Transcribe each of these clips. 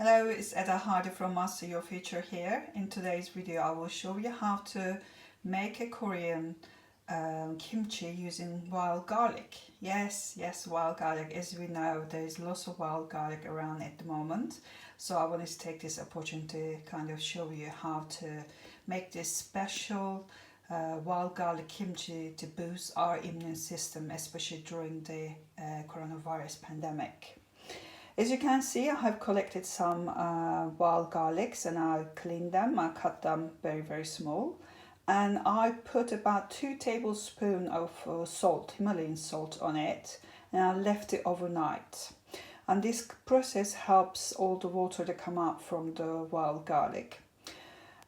Hello, it's Eda Hardy from Master Your Future here. In today's video I will show you how to make a Korean kimchi using wild garlic. Yes, wild garlic. As we know, there is lots of wild garlic around at the moment. So I wanted to take this opportunity to kind of show you how to make this special wild garlic kimchi to boost our immune system, especially during the coronavirus pandemic. As you can see, I have collected some wild garlics and I cleaned them. I cut them very small, and I put about 2 tablespoons of salt, Himalayan salt, on it, and I left it overnight. And this process helps all the water to come out from the wild garlic.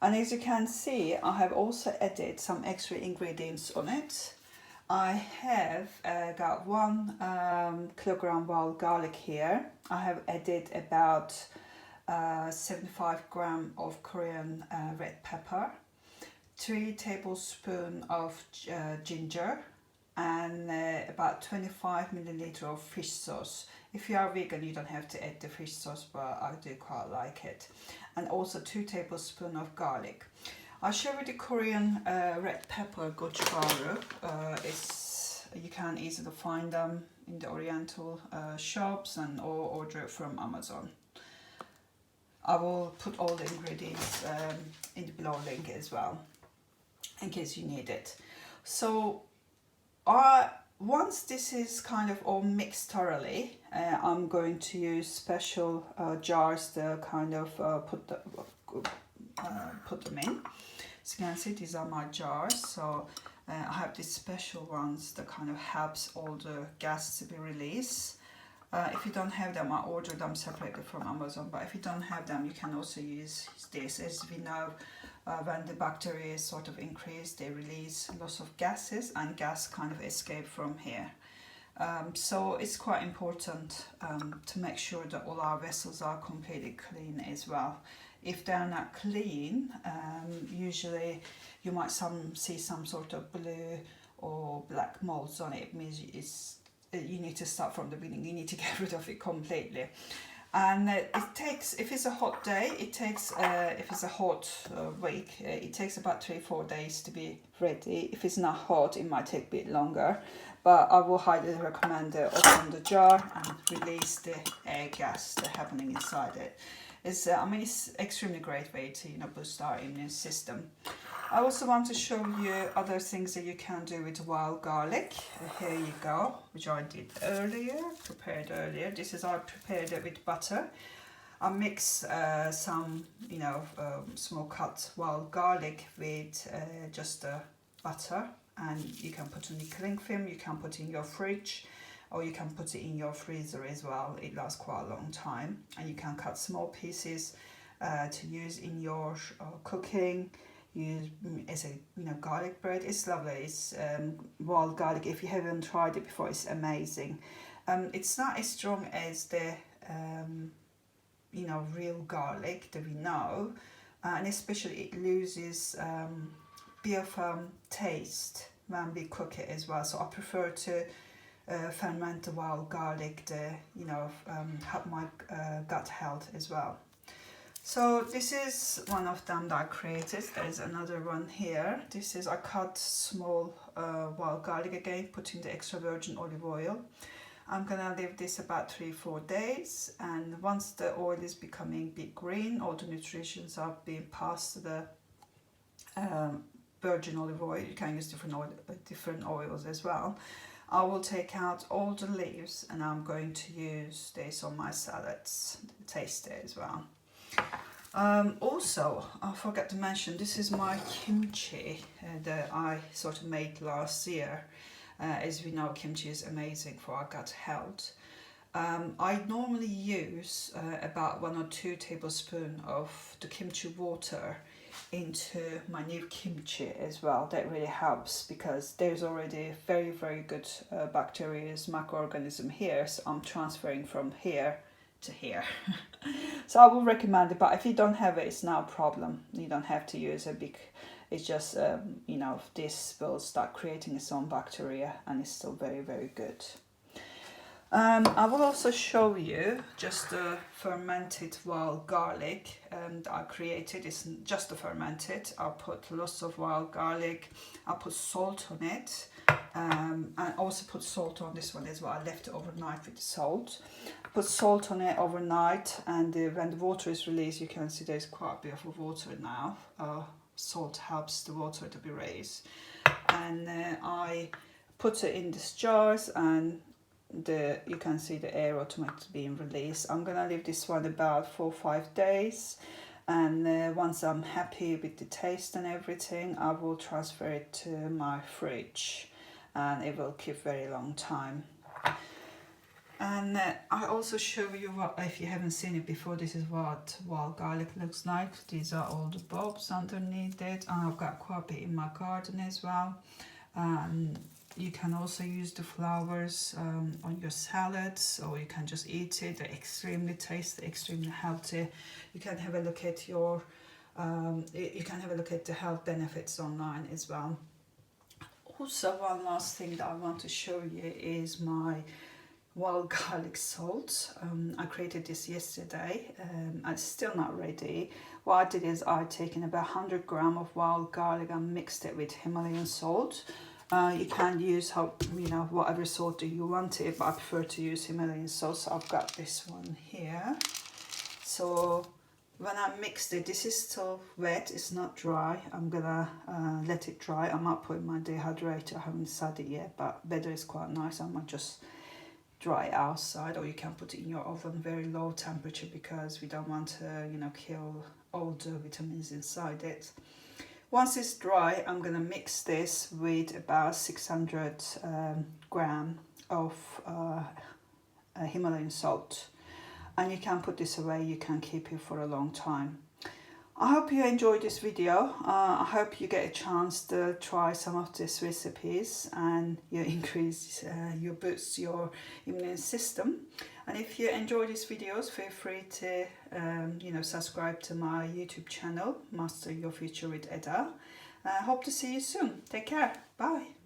And as you can see, I have also added some extra ingredients on it. I have got 1 kilogram wild garlic here. I have added about 75 gram of Korean red pepper, 3 tablespoons of ginger, and about 25 milliliter of fish sauce. If you are vegan, you don't have to add the fish sauce, but I do quite like it. And also 2 tablespoons of garlic. I'll show you the Korean red pepper gochugaru. You can easily find them in the Oriental shops or order it from Amazon. I will put all the ingredients in the below link as well, in case you need it. So once this is kind of all mixed thoroughly, I'm going to use special jars to kind of put them in. So you can see these are my jars. So I have these special ones that kind of helps all the gas to be released. If you don't have them, I order them separately from Amazon, but if you don't have them, you can also use this. As we know, when the bacteria sort of increase, they release lots of gases, and gas kind of escape from here. So it's quite important to make sure that all our vessels are completely clean as well. If they're not clean, usually you might see some sort of blue or black molds on it. It means you need to start from the beginning. You need to get rid of it completely. And it takes, if it's a hot day, it takes, if it's a hot week, it takes about 3-4 days to be ready. If it's not hot, it might take a bit longer. But I will highly recommend open the jar and release the air gas that's happening inside it. It's extremely great way to boost our immune system. I also want to show you other things that you can do with wild garlic. Here you go, which I did prepared earlier. I prepared it with butter. I mix some, small cut wild garlic with just butter, and you can put in the cling film. You can put in your fridge, or you can put it in your freezer as well. It lasts quite a long time, and you can cut small pieces to use in your cooking. Use as a garlic bread. It's lovely. It's wild garlic. If you haven't tried it before, it's amazing. It's not as strong as the real garlic that we know, and especially it loses bit of taste when we cook it as well. So I prefer to ferment the wild garlic to help my gut health as well. So this is one of them that I created. There's another one here. I cut small wild garlic again, putting the extra virgin olive oil. I'm gonna leave this about 3-4 days, and once the oil is becoming a bit green, all the nutrients are being passed to the virgin olive oil. You can use different oils as well. I will take out all the leaves, and I'm going to use this on my salads to taste it as well. Also, I forgot to mention, this is my kimchi that I sort of made last year. As we know, kimchi is amazing for our gut health. I normally use about 1 or 2 tablespoons of the kimchi water into my new kimchi as well. That really helps because there's already very good bacteria, microorganism here, so I'm transferring from here to here. So I will recommend it, but if you don't have it, it's not a problem. You don't have to use it. It's just this will start creating its own bacteria, and it's still very good. I will also show you just the fermented wild garlic that I created. It's just the fermented. I put lots of wild garlic. I put salt on it. And I also put salt on this one as well. I left it overnight with the salt. I put salt on it overnight, and when the water is released, you can see there's quite a bit of water now. Salt helps the water to be raised. And I put it in these jars, and you can see the air automatically being released. I'm gonna leave this one about 4 or 5 days, and once I'm happy with the taste and everything, I will transfer it to my fridge, and it will keep very long time. And I also show you what, if you haven't seen it before, this is what wild garlic looks like. These are all the bulbs underneath it, and I've got quite a bit in my garden as well. You can also use the flowers on your salads, or you can just eat it. They're extremely tasty, extremely healthy. You can have a look at your you can have a look at the health benefits online as well. Also, one last thing that I want to show you is my wild garlic salt. I created this yesterday, and it's still not ready. What I did is I taken about 100 grams of wild garlic and mixed it with Himalayan salt. You can use whatever salt you want it, but I prefer to use Himalayan salt, so I've got this one here. So when I mixed it, this is still wet, it's not dry. I'm gonna let it dry. I might put it in my dehydrator. I haven't decided yet, but weather is quite nice. I might just dry it outside, or you can put it in your oven very low temperature, because we don't want to kill all the vitamins inside it. Once it's dry, I'm gonna mix this with about 600 grams of Himalayan salt, and you can put this away. You can keep it for a long time. I hope you enjoyed this video. I hope you get a chance to try some of these recipes, and you boost your immune system. And if you enjoy these videos, feel free to subscribe to my YouTube channel, Master Your Future with Eda. I hope to see you soon. Take care. Bye.